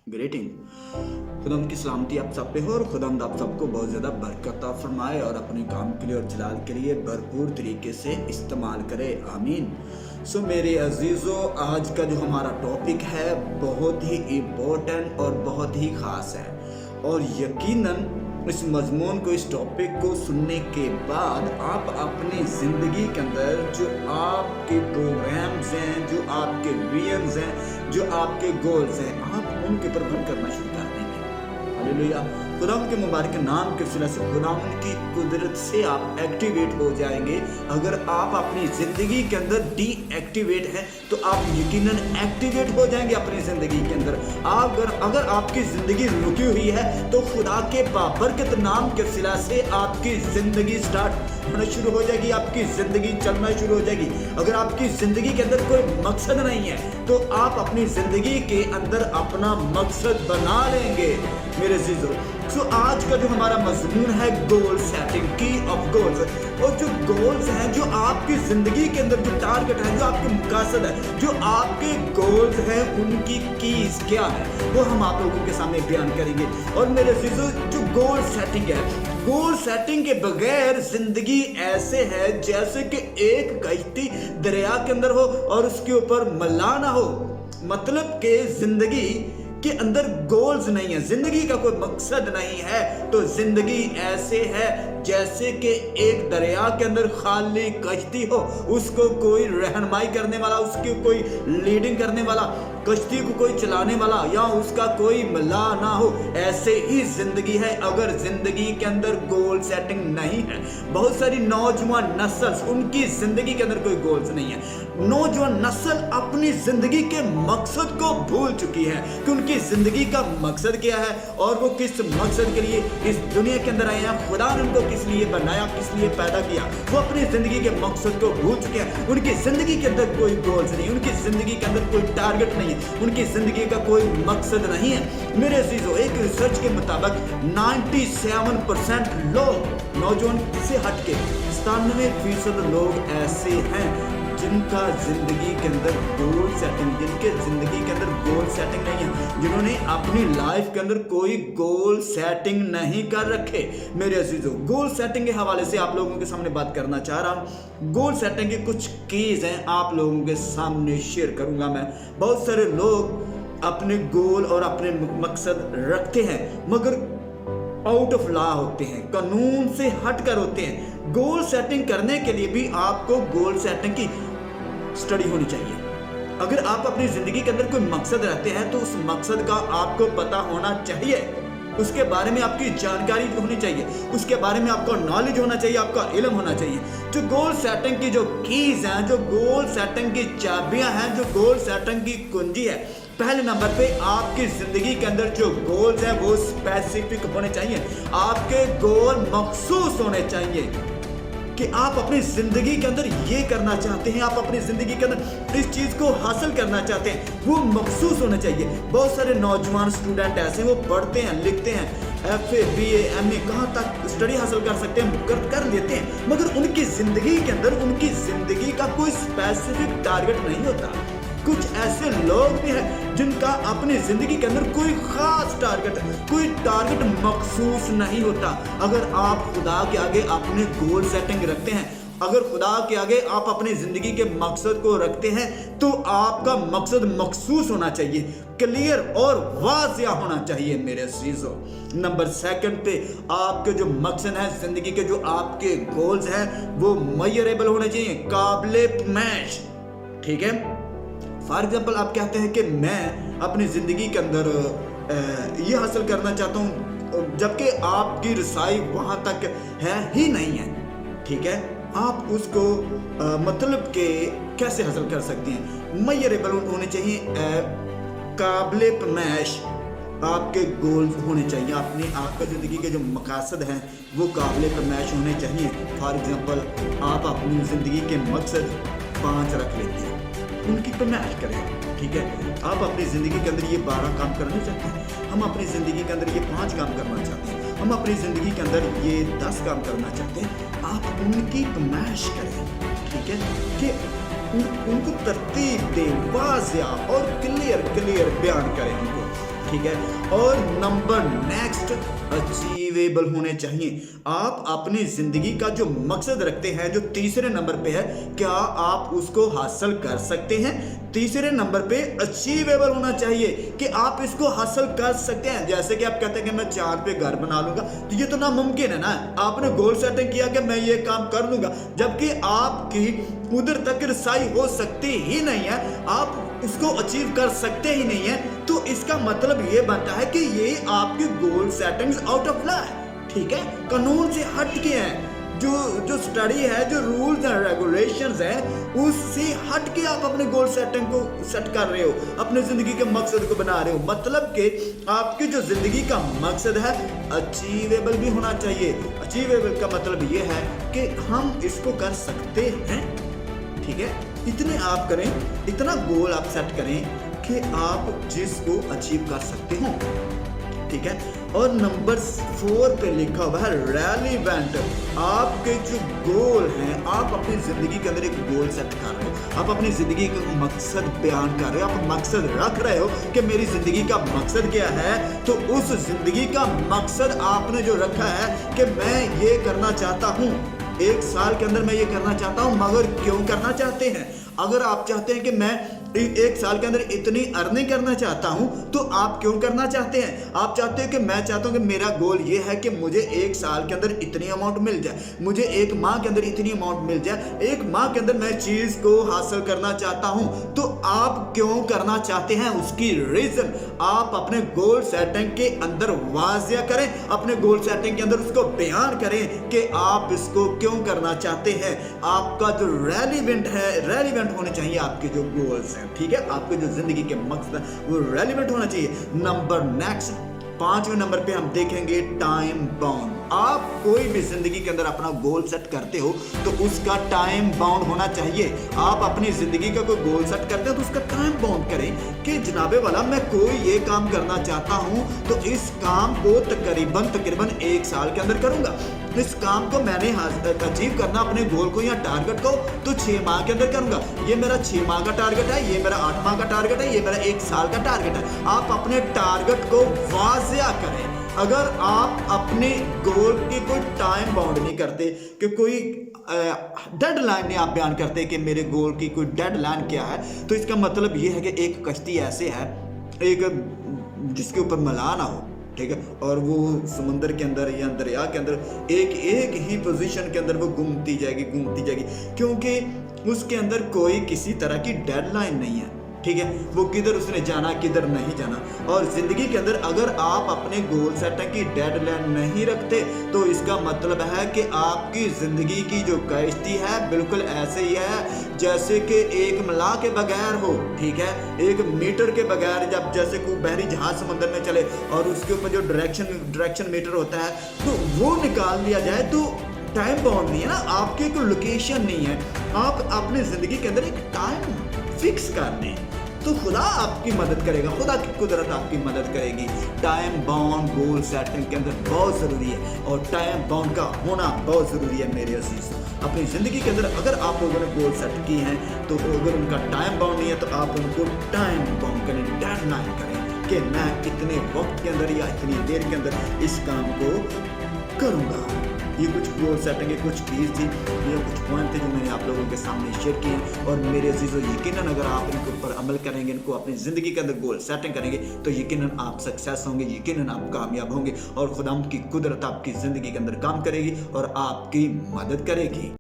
Grating. खुदावंद की सलामती आप सब पे हो और खुदावंद आप सबको बहुत ज़्यादा बरकत अता फरमाए और अपने काम के लिए और जलाल के लिए भरपूर तरीके से इस्तेमाल करे, आमीन। सो मेरे अजीज़ों, आज का जो हमारा टॉपिक है बहुत ही इम्पोर्टेंट और बहुत ही ख़ास है, और यकीनन इस मजमून को, इस टॉपिक को सुनने के बाद आप अपनी ज़िंदगी के अंदर जो आपके प्रोग्राम्स हैं, जो आपके विजन्स हैं, जो आपके गोल्स हैं, आप उनके ऊपर वर्क करना शुरू कर देंगे। हालेलुया। खुदावंद के मुबारक नाम के वसीले से खुदावंद की कुदरत से आप एक्टिवेट हो जाएंगे। अगर आप अपनी ज़िंदगी के अंदर डीएक्टिवेट हैं तो आप यकीनन एक्टिवेट हो जाएंगे अपनी ज़िंदगी के अंदर। अगर आपकी ज़िंदगी रुकी हुई है तो खुदा के बाबरकत नाम के वसीले से आपकी ज़िंदगी स्टार्ट होना शुरू हो जाएगी, आपकी ज़िंदगी चलना शुरू हो जाएगी। अगर आपकी ज़िंदगी के अंदर कोई मकसद नहीं है तो आप अपनी ज़िंदगी के अंदर अपना मकसद बना लेंगे मेरे अजीज़ों। सो आज का जो हमारा मजमून है गोल सेटिंग, की ऑफ गोल्स। और जो गोल्स हैं, जो आपकी ज़िंदगी के अंदर जो टारगेट है, जो आपके मकसद है, जो आपके गोल्स हैं, उनकी कीज क्या है वो हम आप लोगों के सामने बयान करेंगे। और मेरे अजीज़ों, जो गोल सेटिंग है, गोल सेटिंग के बगैर जिंदगी ऐसे है जैसे कि एक कश्ती दरिया के अंदर हो और उसके ऊपर मल्ला ना हो। मतलब कि जिंदगी के अंदर गोल्स नहीं है, जिंदगी का कोई मकसद नहीं है, तो जिंदगी ऐसे है जैसे कि एक दरिया के अंदर खाली कश्ती हो, उसको कोई रहनुमाई करने वाला, उसकी कोई लीडिंग करने वाला, कश्ती को कोई चलाने वाला या उसका कोई मल्ला ना हो। ऐसे ही जिंदगी है अगर जिंदगी के अंदर गोल सेटिंग नहीं है। बहुत सारी नौजवान नस्ल, उनकी जिंदगी के अंदर कोई गोल्स नहीं है। नौजवान नस्ल अपनी जिंदगी के मकसद को भूल चुकी है कि उनकी जिंदगी का मकसद क्या है और वो किस मकसद के लिए इस दुनिया के अंदर आए हैं, खुदा ने उनको किस लिए बनाया, किस लिए पैदा किया। वो अपनी जिंदगी के मकसद को भूल चुके हैं। उनकी जिंदगी के अंदर कोई गोल्स नहीं, उनकी जिंदगी के अंदर कोई टारगेट नहीं है, उनकी जिंदगी का कोई मकसद नहीं है। मेरे अजीजों, एक रिसर्च के मुताबिक 97% लोग नौजवान से हटके 97% लोग ऐसे हैं जिनका जिंदगी के अंदर गोल सेटिंग, जिनके जिंदगी के अंदर गोल सेटिंग नहीं है, जिन्होंने अपनी लाइफ के अंदर कोई गोल सेटिंग नहीं कर रखे। मेरे अजीजों, गोल सेटिंग के हवाले से आप लोगों के सामने बात करना चाह रहा हूँ। गोल सेटिंग की कुछ कीज हैं, आप लोगों के सामने शेयर करूंगा मैं। बहुत सारे लोग अपने गोल और अपने मकसद रखते हैं मगर आउट ऑफ लॉ होते हैं, कानून से हटकर होते हैं। गोल सेटिंग करने के लिए भी आपको गोल सेटिंग की स्टडी होनी चाहिए। अगर आप अपनी जिंदगी के अंदर कोई मकसद रखते हैं तो उस मकसद का आपको पता होना चाहिए, उसके बारे में आपकी जानकारी होनी चाहिए, उसके बारे में आपका नॉलेज होना चाहिए, आपका इल्म होना चाहिए। जो गोल सेटिंग की जो कीज हैं, जो गोल सेटिंग की चाबियां हैं, जो गोल सेटिंग की कुंजी है, पहले नंबर पे आपकी जिंदगी के अंदर जो गोल्स हैं वो स्पेसिफिक होने चाहिए। आपके गोल मखसूस होने चाहिए कि आप अपनी जिंदगी के अंदर ये करना चाहते हैं, आप अपनी जिंदगी के अंदर इस चीज को हासिल करना चाहते हैं, वो मखसूस होना चाहिए। बहुत सारे नौजवान स्टूडेंट ऐसे वो पढ़ते हैं, लिखते हैं, FA BA MA कहाँ तक स्टडी हासिल कर सकते हैं, कर लेते हैं, मगर उनकी जिंदगी के अंदर उनकी जिंदगी का कोई स्पेसिफिक टारगेट नहीं होता। कुछ ऐसे लोग भी हैं जिनका अपनी जिंदगी के अंदर कोई खास टारगेट, कोई टारगेट मखसूस नहीं होता। अगर आप खुदा के आगे अपने गोल सेटिंग रखते हैं, अगर खुदा के आगे आप अपनी जिंदगी के मकसद को रखते हैं तो आपका मकसद मखसूस होना चाहिए, क्लियर और वाज़िया होना चाहिए मेरे अजीजों। नंबर 2 पे आपके जो मकसद है जिंदगी के, जो आपके गोल्स हैं वो मेजरेबल होने चाहिए, काबिले पैमाइश। ठीक है, फॉर एग्जाम्पल आप कहते हैं कि मैं अपनी ज़िंदगी के अंदर ये हासिल करना चाहता हूँ, जबकि आपकी रसाई वहाँ तक है ही नहीं है। ठीक है, आप उसको मतलब के कैसे हासिल कर सकते हैं? मेजरेबल होने चाहिए, काबिले पैमाइश आपके गोल्स होने चाहिए। आपका ज़िंदगी के जो मकसद हैं वो काबिले पैमाइश होने चाहिए। फॉर एग्जाम्पल आप अपनी ज़िंदगी के मकसद 5 रख लेते हैं, उनकी पैमाइश करें। ठीक है, आप अपनी ज़िंदगी के अंदर ये 12 काम करना चाहते हैं, हम अपनी ज़िंदगी के अंदर ये 5 काम करना चाहते हैं, हम अपनी ज़िंदगी के अंदर ये 10 काम करना चाहते हैं। आप उनकी पैमाइश करें। ठीक है, कि उनको तरतीब दें, वाज़िया और क्लियर बयान करें उनको। ठीक है। और नंबर नेक्स्ट, अचीवेबल होने चाहिए। आप अपनी जिंदगी का जो मकसद रखते हैं, जो तीसरे नंबर पे है, क्या आप उसको हासिल कर सकते हैं? तीसरे नंबर पे अचीवेबल होना चाहिए कि आप इसको हासिल कर सकते हैं। जैसे कि आप कहते हैं कि मैं चांद पे घर बना लूंगा, तो ये तो नामुमकिन है ना। आपने गोल सेटिंग किया कि मैं ये काम कर लूंगा, जबकि आपकी उधर तक रसाई हो सकती ही नहीं है, आप उसको अचीव कर सकते ही नहीं है। तो इसका मतलब ये बनता है कि ये आपकी गोल सेटिंग्स आउट ऑफ लॉ है, ठीक है, कानून से हट के है। जो स्टडी है, जो रूल्स एंड रेगुलेशंस है, उससे हट के आप अपने गोल सेटिंग को सेट कर रहे हो, अपने जिंदगी के मकसद को बना रहे हो। मतलब कि आपकी जो जिंदगी का मकसद है अचीवेबल भी होना चाहिए। अचीवेबल का मतलब ये है कि हम इसको कर सकते हैं, ठीक है। इतने आप करें, इतना गोल आप सेट करें कि आप जिसको अचीव कर सकते हो, ठीक है। और नंबर 4 पे लिखा हुआ है रेलिवेंट। आपके जो गोल हैं, आप अपनी जिंदगी के अंदर एक गोल सेट कर रहे हो, आप अपनी जिंदगी का मकसद बयान कर रहे हो, आप मकसद रख रहे हो कि मेरी जिंदगी का मकसद क्या है। तो उस जिंदगी का मकसद आपने जो रखा है कि मैं ये करना चाहता हूँ, 1 साल के अंदर मैं ये करना चाहता हूँ, मगर क्यों करना चाहते हैं? अगर आप चाहते हैं कि मैं 1 साल के अंदर इतनी अर्निंग करना चाहता हूं, तो आप क्यों करना चाहते हैं? आप चाहते हो कि मैं चाहता हूं कि मेरा गोल ये है कि मुझे 1 साल के अंदर इतनी अमाउंट मिल जाए, मुझे 1 माह के अंदर इतनी अमाउंट मिल जाए, 1 माह के अंदर मैं चीज को हासिल करना चाहता हूं। तो आप क्यों करना चाहते हैं, उसकी रीजन आप अपने गोल सेटिंग के अंदर वाजिया करें, अपने गोल सेटिंग के अंदर उसको बयान करें कि आप इसको क्यों करना चाहते हैं। आपका जो रेलिवेंट है, रेलिवेंट होने चाहिए आपके जो गोल्स हैं, ठीक है। आपके जो जिंदगी के मकसद है वो रेलिवेंट होना चाहिए। नंबर नेक्स्ट, 5वें नंबर पे हम देखेंगे टाइम बाउंड। आप कोई भी जिंदगी के अंदर अपना गोल सेट करते हो तो उसका टाइम बाउंड होना चाहिए। आप अपनी जिंदगी का कोई गोल सेट करते हो तो उसका टाइम बाउंड करें कि जनाबे वाला मैं कोई ये काम करना चाहता हूं, तो इस काम को तकरीबन 1 साल के अंदर करूंगा। इस काम को मैंने अचीव करना, अपने गोल को या टारगेट को, तो 6 माह के अंदर करूंगा। ये मेरा 6 माह का टारगेट है, ये मेरा 8 माह का टारगेट है, ये मेरा 1 साल का टारगेट है। आप अपने टारगेट को वाजिया करें। अगर आप अपने गोल की कोई टाइम बाउंड नहीं करते, कि कोई डेडलाइन नहीं आप बयान करते कि मेरे गोल की कोई डेडलाइन क्या है, तो इसका मतलब ये है कि एक कश्ती ऐसे है, एक जिसके ऊपर मलाह ना हो, ठीक है, और वो समुंदर के अंदर या दरिया के अंदर एक ही पोजीशन के अंदर वो घूमती जाएगी, क्योंकि उसके अंदर कोई किसी तरह की डेडलाइन नहीं है, ठीक है। वो किधर उसने जाना, किधर नहीं जाना। और जिंदगी के अंदर अगर आप अपने गोल सेटिंग की डेडलाइन नहीं रखते, तो इसका मतलब है कि आपकी जिंदगी की जो कश्ती है बिल्कुल ऐसे ही है जैसे कि एक मलाह के बगैर हो, ठीक है, एक मीटर के बगैर। जब जैसे कोई बहरी जहाज समुद्र में चले और उसके ऊपर जो डायरेक्शन मीटर होता है, तो वो निकाल लिया जाए, तो टाइम बाउंड नहीं है ना, आपकी कोई लोकेशन नहीं है। आप अपनी जिंदगी के अंदर एक टाइम फिक्स कर दें, तो खुदा आपकी मदद करेगा, खुदा की कुदरत आपकी मदद करेगी। टाइम बाउंड गोल सेटिंग के अंदर बहुत ज़रूरी है, और टाइम बाउंड का होना बहुत ज़रूरी है मेरे अजीज। अपनी ज़िंदगी के अंदर अगर आप लोगों ने गोल सेट किए हैं, तो अगर उनका टाइम बाउंड नहीं है, तो आप उनको टाइम बाउंड करें, डेडलाइन करें कि मैं इतने वक्त के अंदर या इतनी देर के अंदर इस काम को करूँगा। ये कुछ गोल सेटिंग के कुछ कीज थी, ये कुछ पॉइंट थे जो मैंने आप लोगों के सामने शेयर किए। और मेरे अजीज़ों, यकीनन अगर आप इनके ऊपर अमल करेंगे, इनको अपनी ज़िंदगी के अंदर गोल सेटिंग करेंगे, तो यकीनन आप सक्सेस होंगे, यकीनन आप कामयाब होंगे, और खुदा की कुदरत आपकी ज़िंदगी के अंदर काम करेगी और आपकी मदद करेगी।